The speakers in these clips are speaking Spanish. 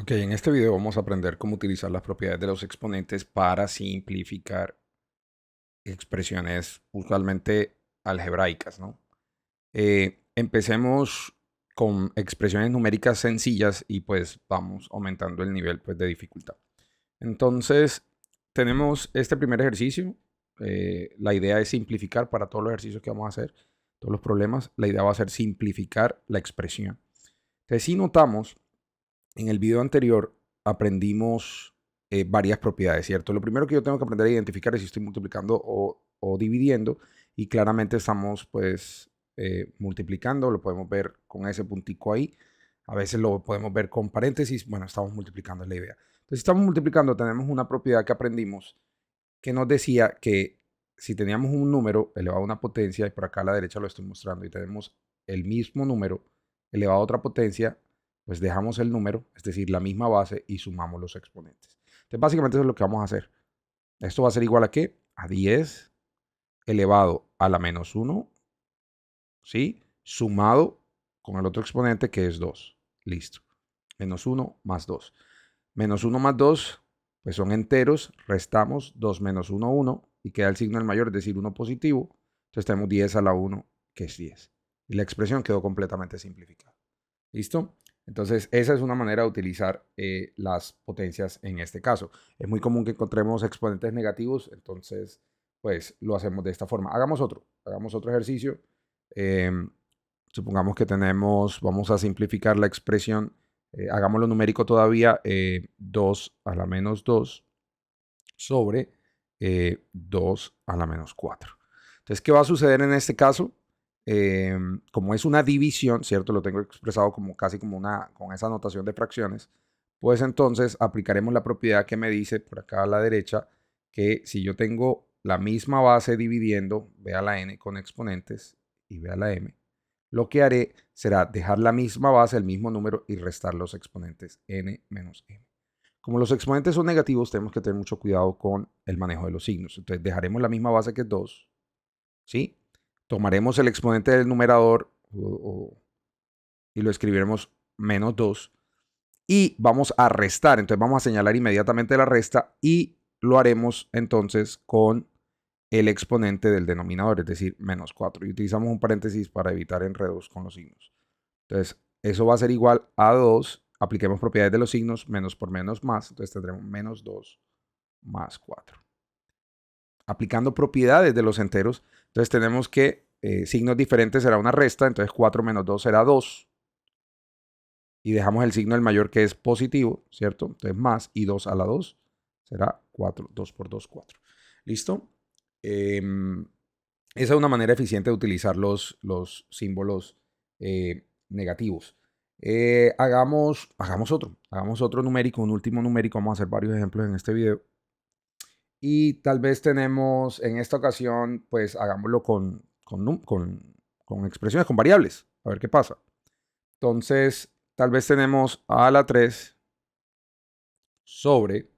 Ok, en este video vamos a aprender cómo utilizar las propiedades de los exponentes para simplificar expresiones usualmente algebraicas, ¿no? Empecemos con expresiones numéricas sencillas y pues vamos aumentando el nivel pues, de dificultad. Entonces, tenemos este primer ejercicio. La idea es simplificar para todos los ejercicios que vamos a hacer, todos los problemas. La idea va a ser simplificar la expresión. Entonces, si notamos, en el video anterior aprendimos varias propiedades, ¿cierto? Lo primero que yo tengo que aprender a identificar es si estoy multiplicando o dividiendo, y claramente estamos pues multiplicando, lo podemos ver con ese puntico ahí. A veces lo podemos ver con paréntesis. Bueno, estamos multiplicando, es la idea. Entonces, si estamos multiplicando, tenemos una propiedad que aprendimos que nos decía que si teníamos un número elevado a una potencia, y por acá a la derecha lo estoy mostrando, y tenemos el mismo número elevado a otra potencia, pues dejamos el número, es decir, la misma base, y sumamos los exponentes. Entonces, básicamente eso es lo que vamos a hacer. Esto va a ser igual a ¿qué? A 10 elevado a la menos 1, ¿sí? Sumado con el otro exponente que es 2. Listo. Menos 1 más 2. Menos 1 más 2, pues son enteros. Restamos 2 menos 1, 1. Y queda el signo del mayor, es decir, 1 positivo. Entonces tenemos 10 a la 1, que es 10. Y la expresión quedó completamente simplificada. ¿Listo? Entonces, esa es una manera de utilizar las potencias en este caso. Es muy común que encontremos exponentes negativos, entonces, pues lo hacemos de esta forma. Hagamos otro ejercicio. Eh, Supongamos que tenemos, vamos a simplificar la expresión, hagámoslo numérico todavía, 2 a la menos 2 sobre 2 a la menos 4. Entonces, ¿qué va a suceder en este caso? Como es una división, ¿cierto? Lo tengo expresado como casi como con esa notación de fracciones. Pues entonces aplicaremos la propiedad que me dice por acá a la derecha que si yo tengo la misma base dividiendo, ve a la n con exponentes y ve a la m, lo que haré será dejar la misma base, el mismo número, y restar los exponentes n menos m. Como los exponentes son negativos, tenemos que tener mucho cuidado con el manejo de los signos. Entonces dejaremos la misma base que es 2, ¿sí? Tomaremos el exponente del numerador y lo escribiremos menos 2 y vamos a restar. Entonces vamos a señalar inmediatamente la resta y lo haremos entonces con el exponente del denominador, es decir, menos 4. Y utilizamos un paréntesis para evitar enredos con los signos. Entonces, eso va a ser igual a 2. Apliquemos propiedades de los signos, menos por menos más. Entonces tendremos menos 2 más 4. Aplicando propiedades de los enteros, entonces tenemos que signos diferentes será una resta. Entonces 4 menos 2 será 2. Y dejamos el signo del mayor que es positivo, ¿cierto? Entonces más, y 2 a la 2 será 4. 2 por 2, 4. ¿Listo? Esa es una manera eficiente de utilizar los símbolos negativos. Hagamos otro numérico, un último numérico. Vamos a hacer varios ejemplos en este video. Y tal vez tenemos, en esta ocasión, pues hagámoslo con expresiones, con variables. A ver qué pasa. Entonces, tal vez tenemos a la 3 sobre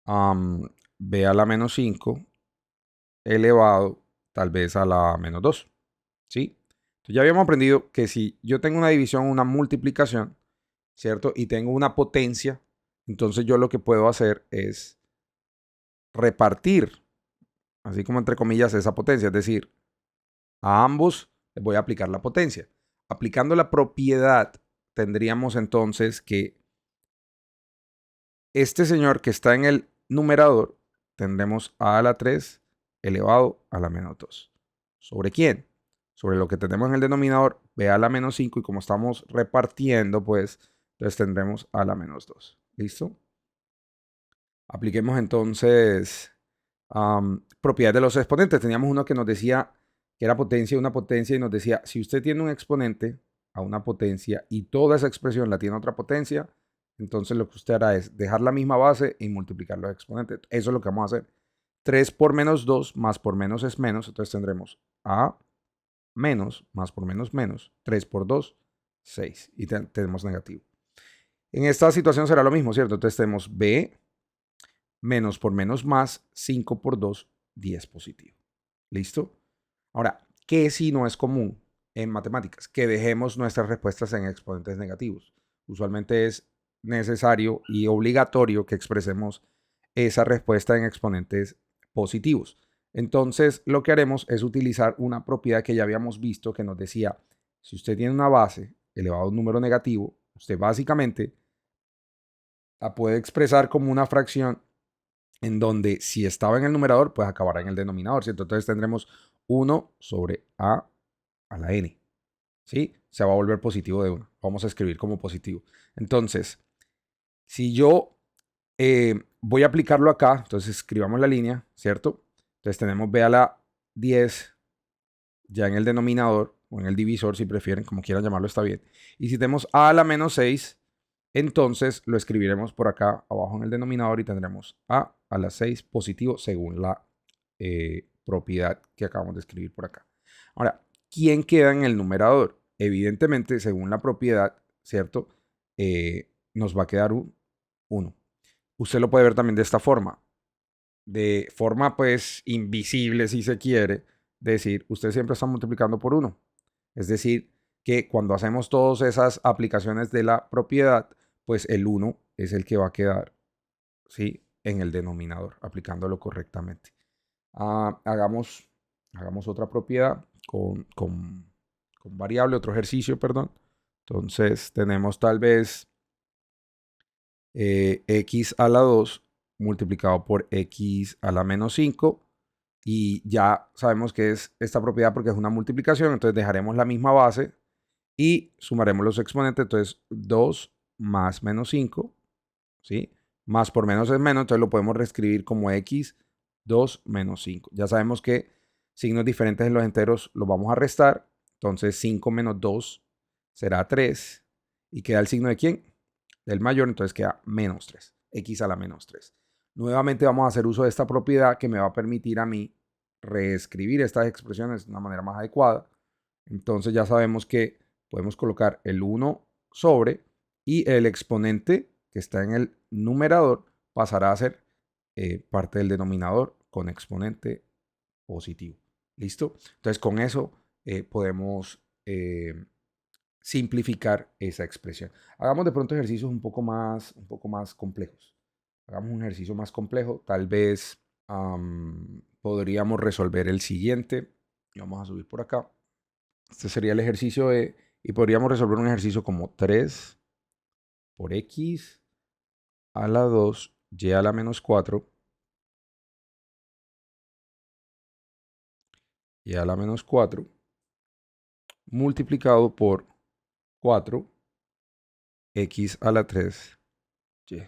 b a la menos 5 elevado tal vez a la menos 2. ¿Sí? Entonces ya habíamos aprendido que si yo tengo una división, una multiplicación, ¿cierto? Y tengo una potencia, entonces yo lo que puedo hacer es repartir, así como entre comillas, esa potencia. Es decir, a ambos les voy a aplicar la potencia. Aplicando la propiedad, tendríamos entonces que este señor que está en el numerador, tendremos a la 3 elevado a la menos 2. ¿Sobre quién? Sobre lo que tenemos en el denominador, b a la menos 5, y como estamos repartiendo, pues, entonces tendremos a la menos 2. ¿Listo? Apliquemos entonces propiedades de los exponentes. Teníamos uno que nos decía que era potencia, una potencia, y nos decía, si usted tiene un exponente a una potencia y toda esa expresión la tiene otra potencia, entonces lo que usted hará es dejar la misma base y multiplicar los exponentes. Eso es lo que vamos a hacer. 3 por menos 2 más por menos es menos. Entonces tendremos a menos más por menos menos. 3 por 2, 6. Y tenemos negativo. En esta situación será lo mismo, ¿cierto? Entonces tenemos b menos por menos más, 5 por 2, 10 positivo. ¿Listo? Ahora, ¿qué si no es común en matemáticas? Que dejemos nuestras respuestas en exponentes negativos. Usualmente es necesario y obligatorio que expresemos esa respuesta en exponentes positivos. Entonces, lo que haremos es utilizar una propiedad que ya habíamos visto que nos decía, si usted tiene una base elevado a un número negativo, usted básicamente la puede expresar como una fracción en donde si estaba en el numerador, pues acabará en el denominador, ¿cierto? Entonces tendremos 1 sobre a la n, ¿sí? Se va a volver positivo de 1. Vamos a escribir como positivo. Entonces, si yo voy a aplicarlo acá, entonces escribamos la línea, ¿cierto? Entonces tenemos b a la 10 ya en el denominador o en el divisor, si prefieren, como quieran llamarlo, está bien. Y si tenemos a la menos 6, entonces lo escribiremos por acá abajo en el denominador y tendremos a la 6 positivo según la propiedad que acabamos de escribir por acá. Ahora, ¿quién queda en el numerador? Evidentemente, según la propiedad, ¿cierto? Nos va a quedar un 1. Usted lo puede ver también de esta forma. De forma pues invisible, si se quiere decir, usted siempre está multiplicando por 1. Es decir, que cuando hacemos todas esas aplicaciones de la propiedad, pues el 1 es el que va a quedar, ¿sí?, en el denominador, aplicándolo correctamente. Hagamos otra propiedad con variable, otro ejercicio, perdón. Entonces tenemos tal vez x a la 2 multiplicado por x a la menos 5. Y ya sabemos que es esta propiedad porque es una multiplicación. Entonces dejaremos la misma base y sumaremos los exponentes. Entonces 2 más menos 5, ¿sí? Más por menos es menos, entonces lo podemos reescribir como x 2 menos 5. Ya sabemos que signos diferentes en los enteros los vamos a restar. Entonces 5 menos 2 será 3. ¿Y queda el signo de quién? Del mayor, entonces queda menos 3. X a la menos 3. Nuevamente vamos a hacer uso de esta propiedad que me va a permitir a mí reescribir estas expresiones de una manera más adecuada. Entonces ya sabemos que podemos colocar el 1 sobre y el exponente que está en el numerador pasará a ser parte del denominador con exponente positivo. ¿Listo? Entonces con eso podemos simplificar esa expresión. Hagamos de pronto ejercicios un poco más complejos. Hagamos un ejercicio más complejo. Tal vez podríamos resolver el siguiente. Vamos a subir por acá. Este sería el ejercicio y podríamos resolver un ejercicio como 3 por x a la 2, y a la menos 4, y a la menos 4, multiplicado por 4, x a la 3, y.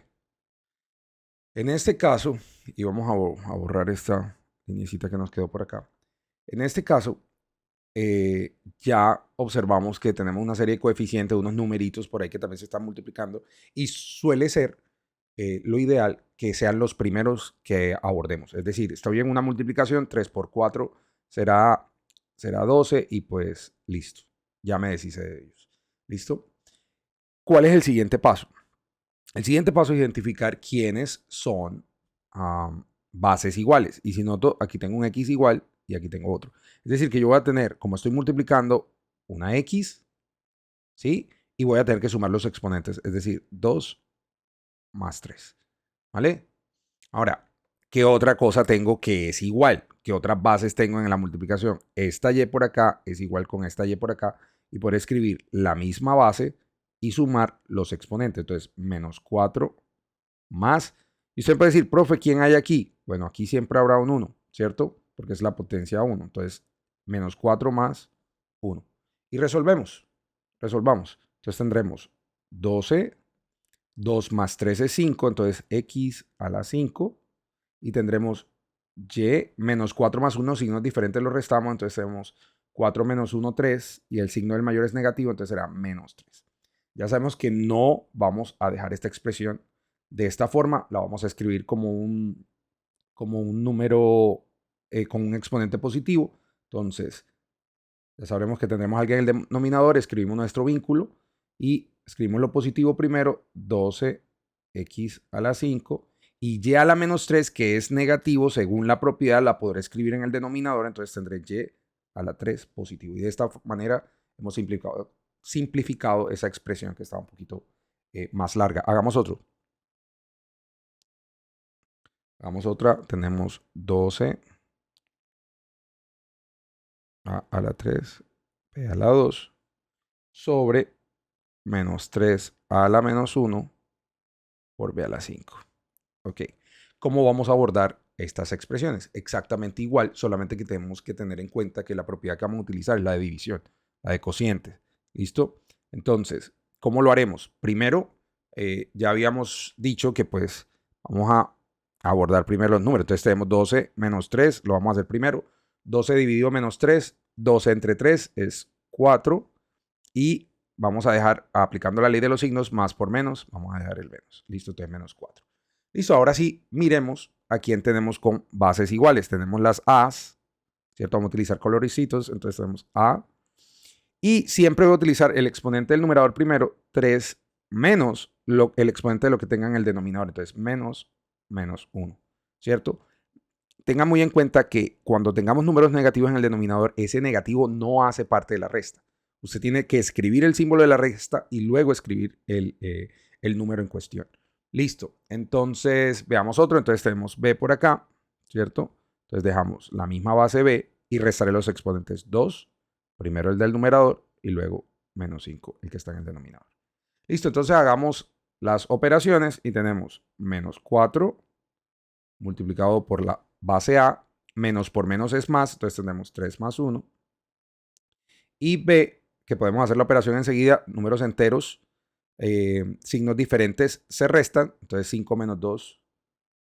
En este caso, y vamos a borrar esta lineecita que nos quedó por acá. En este caso, ya observamos que tenemos una serie de coeficientes, unos numeritos por ahí que también se están multiplicando, y suele ser lo ideal que sean los primeros que abordemos. Es decir, estoy en una multiplicación, 3 por 4 será 12 y pues listo. Ya me deshice de ellos. ¿Listo? ¿Cuál es el siguiente paso? El siguiente paso es identificar quiénes son bases iguales. Y si noto, aquí tengo un x igual y aquí tengo otro. Es decir, que yo voy a tener, como estoy multiplicando, una x, ¿sí? Y voy a tener que sumar los exponentes, es decir, 2 más 3. ¿Vale? Ahora, ¿qué otra cosa tengo que es igual? ¿Qué otras bases tengo en la multiplicación? Esta y por acá es igual con esta y por acá. Y por escribir la misma base y sumar los exponentes. Entonces, menos 4 más. Y usted puede decir, profe, ¿quién hay aquí? Bueno, aquí siempre habrá un 1, ¿cierto? Porque es la potencia 1. Entonces, menos 4 más 1. Y resolvemos. Resolvamos. Entonces tendremos 12. 2 más 3 es 5, entonces x a la 5. Y tendremos y menos 4 más 1, signos diferentes los restamos, entonces tenemos 4 menos 1, 3. Y el signo del mayor es negativo, entonces será menos 3. Ya sabemos que no vamos a dejar esta expresión de esta forma, la vamos a escribir como un número con un exponente positivo. Entonces, ya sabremos que tendremos alguien en el denominador, escribimos nuestro vínculo y escribimos lo positivo primero, 12x a la 5, y y a la menos 3, que es negativo según la propiedad, la podré escribir en el denominador, entonces tendré y a la 3 positivo. Y de esta manera hemos simplificado esa expresión que estaba un poquito más larga. Hagamos otro. Hagamos otra. Tenemos 12 a la 3, b a la 2, sobre menos 3 a la menos 1 por b a la 5. Ok. ¿Cómo vamos a abordar estas expresiones? Exactamente igual, solamente que tenemos que tener en cuenta que la propiedad que vamos a utilizar es la de división, la de cocientes. ¿Listo? Entonces, ¿cómo lo haremos? Primero, ya habíamos dicho que pues vamos a abordar primero los números. Entonces tenemos 12 menos 3, lo vamos a hacer primero. 12 dividido menos 3, 12 entre 3 es 4. Y vamos a dejar, aplicando la ley de los signos, más por menos, vamos a dejar el menos. Listo, entonces menos 4. Listo, ahora sí, miremos a quién tenemos con bases iguales. Tenemos las A's, ¿cierto? Vamos a utilizar coloricitos, entonces tenemos A. Y siempre voy a utilizar el exponente del numerador primero, 3 menos el exponente de lo que tenga en el denominador. Entonces, menos 1, ¿cierto? Tenga muy en cuenta que cuando tengamos números negativos en el denominador, ese negativo no hace parte de la resta. Usted tiene que escribir el símbolo de la resta y luego escribir el número en cuestión. Listo. Entonces, veamos otro. Entonces tenemos b por acá, ¿cierto? Entonces dejamos la misma base b y restaré los exponentes 2, primero el del numerador y luego menos 5, el que está en el denominador. Listo. Entonces hagamos las operaciones y tenemos menos 4 multiplicado por la base a, menos por menos es más, entonces tenemos 3 más 1. Y b, que podemos hacer la operación enseguida, números enteros, signos diferentes se restan, entonces 5 menos 2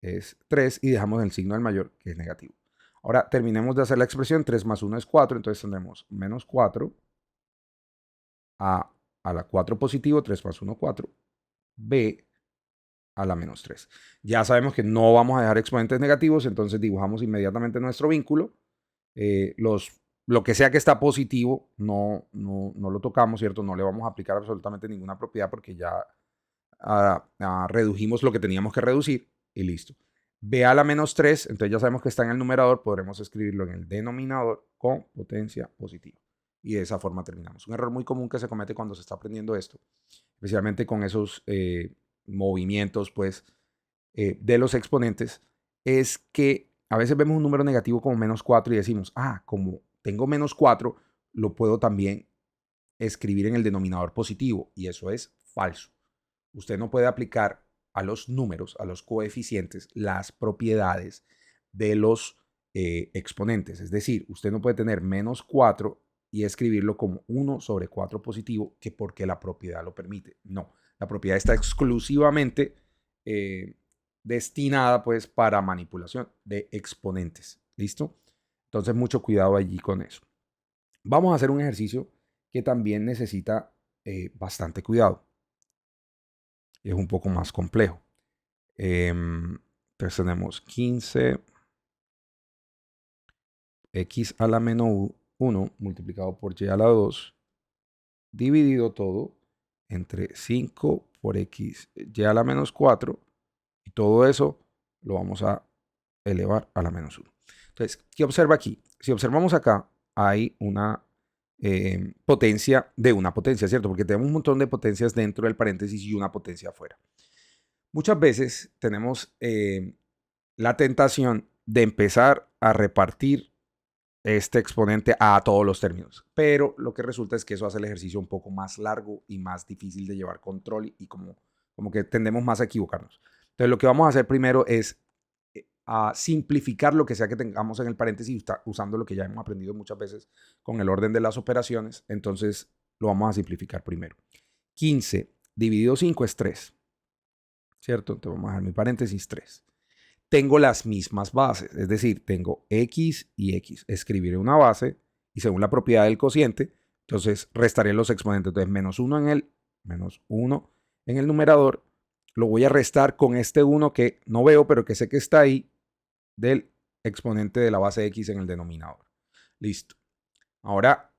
es 3 y dejamos el signo del mayor, que es negativo. Ahora terminemos de hacer la expresión, 3 más 1 es 4, entonces tendremos menos 4 a la 4 positivo, 3 más 1, 4, b a la menos 3. Ya sabemos que no vamos a dejar exponentes negativos, entonces dibujamos inmediatamente nuestro vínculo. Lo que sea que está positivo, no lo tocamos, ¿cierto? No le vamos a aplicar absolutamente ninguna propiedad porque ya redujimos lo que teníamos que reducir y listo. B a la menos 3, entonces ya sabemos que está en el numerador, podremos escribirlo en el denominador con potencia positiva. Y de esa forma terminamos. Un error muy común que se comete cuando se está aprendiendo esto, especialmente con esos movimientos, pues, de los exponentes, es que a veces vemos un número negativo como menos 4 y decimos, como tengo menos 4, lo puedo también escribir en el denominador positivo. Y eso es falso. Usted no puede aplicar a los números, a los coeficientes, las propiedades de los exponentes. Es decir, usted no puede tener menos 4 y escribirlo como 1 sobre 4 positivo, que porque la propiedad lo permite. No, la propiedad está exclusivamente destinada pues para manipulación de exponentes. ¿Listo? Entonces mucho cuidado allí con eso. Vamos a hacer un ejercicio que también necesita bastante cuidado. Es un poco más complejo. Entonces tenemos 15 x a la menos 1 multiplicado por y a la 2 dividido todo entre 5 por x y a la menos 4 y todo eso lo vamos a elevar a la menos 1. Entonces, ¿qué observa aquí? Si observamos acá, hay una potencia de una potencia, ¿cierto? Porque tenemos un montón de potencias dentro del paréntesis y una potencia afuera. Muchas veces tenemos la tentación de empezar a repartir este exponente a todos los términos, pero lo que resulta es que eso hace el ejercicio un poco más largo y más difícil de llevar control y como que tendemos más a equivocarnos. Entonces lo que vamos a hacer primero es a simplificar lo que sea que tengamos en el paréntesis usando lo que ya hemos aprendido muchas veces con el orden de las operaciones. Entonces lo vamos a simplificar primero. 15 dividido 5 es 3, ¿cierto? Entonces vamos a dejar mi paréntesis 3. Tengo las mismas bases, es decir, tengo x y x. Escribiré una base y según la propiedad del cociente, entonces restaré los exponentes. Entonces menos 1 en el numerador, lo voy a restar con este 1 que no veo, pero que sé que está ahí, del exponente de la base x en el denominador. Listo. Ahora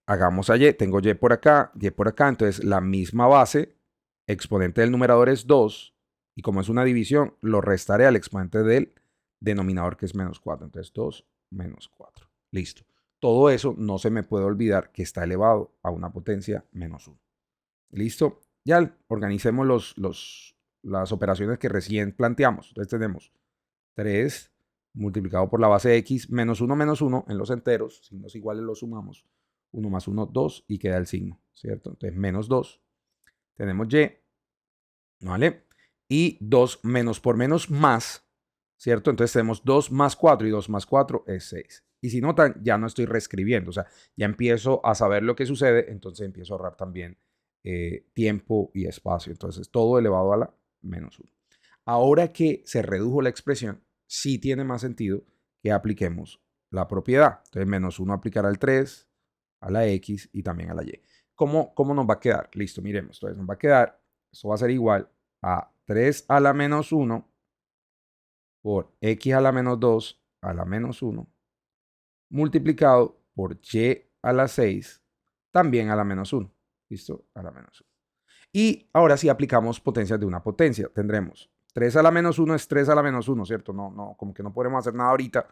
hagamos a y. Tengo y por acá, entonces la misma base, exponente del numerador es 2. Y como es una división, lo restaré al exponente del denominador, que es menos 4. Entonces 2 menos 4. Listo. Todo eso no se me puede olvidar que está elevado a una potencia menos 1. ¿Listo? Ya organicemos las operaciones que recién planteamos. Entonces tenemos 3 multiplicado por la base de x menos 1 en los enteros. Signos iguales los sumamos. 1 más 1, 2 y queda el signo, ¿cierto? Entonces menos 2. Tenemos y, ¿vale? Y 2 menos por menos más, ¿cierto? Entonces tenemos 2 más 4 y 2 más 4 es 6. Y si notan, ya no estoy reescribiendo, o sea, ya empiezo a saber lo que sucede, entonces empiezo a ahorrar también tiempo y espacio. Entonces todo elevado a la menos 1. Ahora que se redujo la expresión, sí tiene más sentido que apliquemos la propiedad. Entonces menos 1 aplicará al 3, a la x y también a la y. ¿Cómo nos va a quedar? Listo, miremos. Entonces nos va a quedar, esto va a ser igual a 3 a la menos 1 por x a la menos 2 a la menos 1 multiplicado por y a la 6 también a la menos 1. ¿Listo? A la menos 1. Y ahora sí aplicamos potencias de una potencia. Tendremos 3 a la menos 1 es 3 a la menos 1, ¿cierto? No, como que no podremos hacer nada ahorita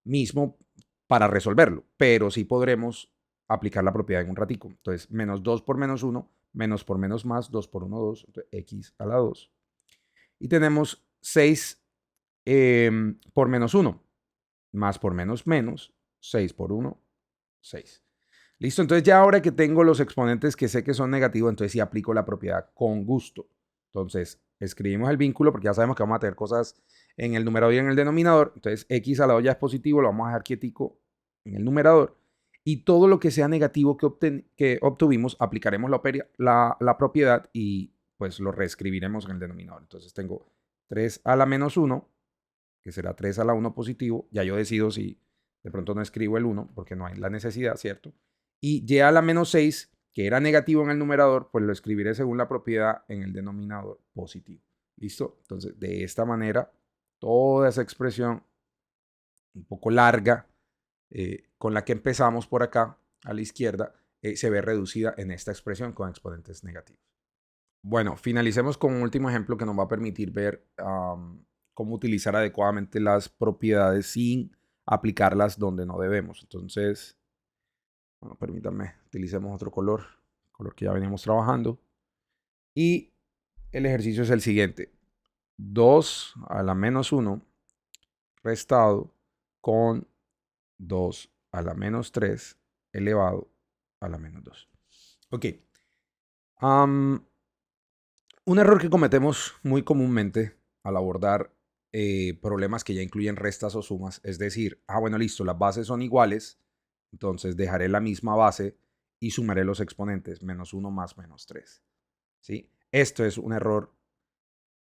mismo para resolverlo, pero sí podremos aplicar la propiedad en un ratico. Entonces, menos 2 por menos 1, menos por menos más, 2 por 1, 2, entonces, x a la 2. Y tenemos 6 por menos 1, más por menos menos, 6 por 1, 6. Listo, entonces ya ahora que tengo los exponentes que sé que son negativos, entonces sí aplico la propiedad con gusto. Entonces, escribimos el vínculo porque ya sabemos que vamos a tener cosas en el numerador y en el denominador. Entonces, x a la 2 ya es positivo, lo vamos a dejar quietico en el numerador. Y todo lo que sea negativo que obtuvimos, aplicaremos la propiedad y pues lo reescribiremos en el denominador. Entonces tengo 3 a la menos 1, que será 3 a la 1 positivo. Ya yo decido si de pronto no escribo el 1 porque no hay la necesidad, ¿cierto? Y y a la menos 6, que era negativo en el numerador, pues lo escribiré según la propiedad en el denominador positivo. ¿Listo? Entonces, de esta manera, toda esa expresión un poco larga con la que empezamos por acá a la izquierda, se ve reducida en esta expresión con exponentes negativos. Bueno, finalicemos con un último ejemplo que nos va a permitir ver cómo utilizar adecuadamente las propiedades sin aplicarlas donde no debemos. Entonces, bueno, permítanme, utilicemos otro color que ya veníamos trabajando. Y el ejercicio es el siguiente. 2 a la menos 1 restado con 2 a la menos 3 elevado a la menos 2. Ok. Un error que cometemos muy comúnmente al abordar problemas que ya incluyen restas o sumas es decir, bueno, listo, las bases son iguales, entonces dejaré la misma base y sumaré los exponentes, menos 1 más menos 3. ¿Sí? Esto es un error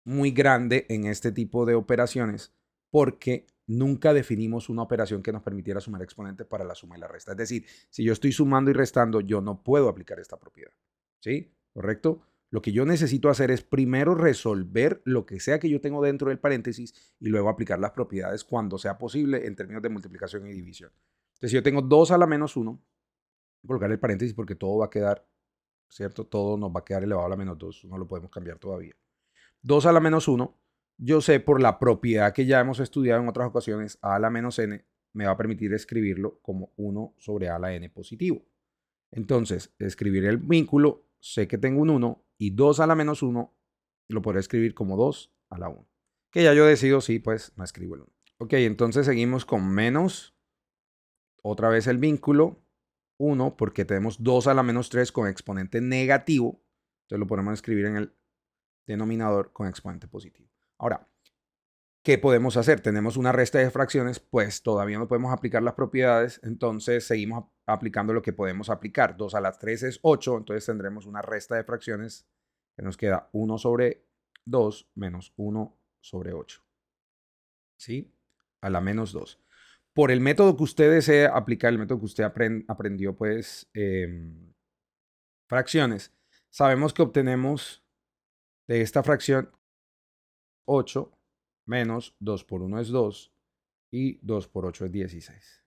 muy grande en este tipo de operaciones porque nunca definimos una operación que nos permitiera sumar exponentes para la suma y la resta. Es decir, si yo estoy sumando y restando, yo no puedo aplicar esta propiedad. ¿Sí? ¿Correcto? Lo que yo necesito hacer es primero resolver lo que sea que yo tengo dentro del paréntesis y luego aplicar las propiedades cuando sea posible en términos de multiplicación y división. Entonces, si yo tengo 2 a la menos 1, voy a colocar el paréntesis porque todo va a quedar, ¿cierto? Todo nos va a quedar elevado a la menos 2. No lo podemos cambiar todavía. 2 a la menos 1, yo sé por la propiedad que ya hemos estudiado en otras ocasiones, a la menos n me va a permitir escribirlo como 1 sobre a a la n positivo. Entonces, escribir el vínculo, sé que tengo un 1 y 2 a la menos 1 lo podré escribir como 2 a la 1. Que ya yo decido si pues no escribo el 1. Ok, entonces seguimos con menos, otra vez el vínculo, 1 porque tenemos 2 a la menos 3 con exponente negativo. Entonces lo podemos escribir en el denominador con exponente positivo. Ahora, ¿qué podemos hacer? Tenemos una resta de fracciones, pues todavía no podemos aplicar las propiedades, entonces seguimos aplicando lo que podemos aplicar. 2 a la 3 es 8, entonces tendremos una resta de fracciones que nos queda 1 sobre 2 menos 1 sobre 8. ¿Sí? A la menos 2. Por el método que usted desee aplicar, el método que usted aprendió, pues, fracciones, sabemos que obtenemos de esta fracción 8 menos 2 por 1 es 2 y 2 por 8 es 16.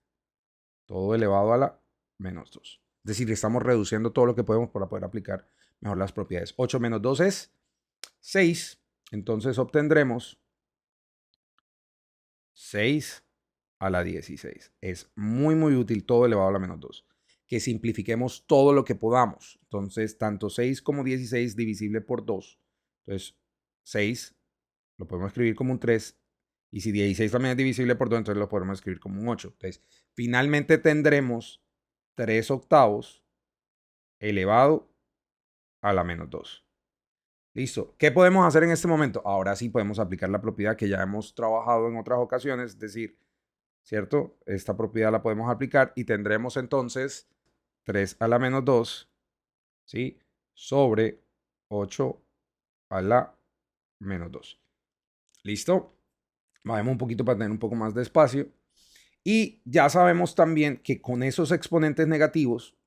Todo elevado a la menos 2. Es decir, estamos reduciendo todo lo que podemos para poder aplicar mejor las propiedades. 8 menos 2 es 6. Entonces obtendremos 6 a la 16. Es muy, muy útil todo elevado a la menos 2. que simplifiquemos todo lo que podamos. Entonces, tanto 6 como 16 divisible por 2. Entonces, 6 lo podemos escribir como un 3. Y si 16 también es divisible por 2, entonces lo podemos escribir como un 8. Entonces, finalmente tendremos 3 octavos elevado a la menos 2. Listo. ¿Qué podemos hacer en este momento? Ahora sí podemos aplicar la propiedad que ya hemos trabajado en otras ocasiones, es decir, ¿cierto? Esta propiedad la podemos aplicar y tendremos entonces 3 a la menos 2, ¿sí? Sobre 8 a la menos 2. ¿Listo? Bajemos un poquito para tener un poco más de espacio. Y ya sabemos también que con esos exponentes negativos,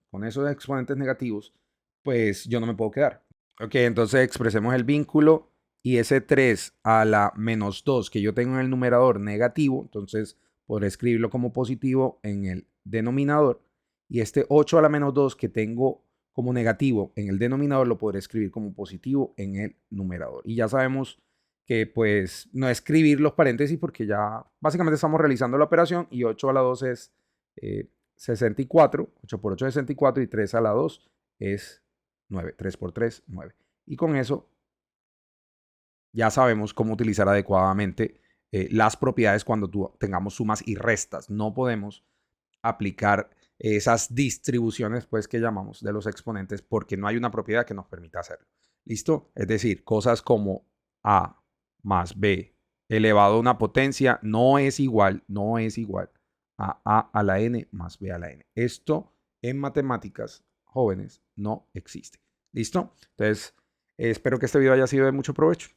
pues yo no me puedo quedar. Ok, entonces expresemos el vínculo y ese 3 a la menos 2 que yo tengo en el numerador negativo, entonces podré escribirlo como positivo en el denominador. Y este 8 a la menos 2 que tengo como negativo en el denominador lo podré escribir como positivo en el numerador. Y ya sabemos que pues no escribir los paréntesis porque ya básicamente estamos realizando la operación y 8 a la 2 es 64, 8 por 8 es 64 y 3 a la 2 es 9, 3 por 3, 9. Y con eso ya sabemos cómo utilizar adecuadamente las propiedades cuando tengamos sumas y restas. No podemos aplicar esas distribuciones pues que llamamos de los exponentes porque no hay una propiedad que nos permita hacerlo. ¿Listo? Es decir, cosas como A más B elevado a una potencia no es igual a la n más b a la n. Esto en matemáticas, jóvenes, no existe. ¿Listo? Entonces, espero que este video haya sido de mucho provecho.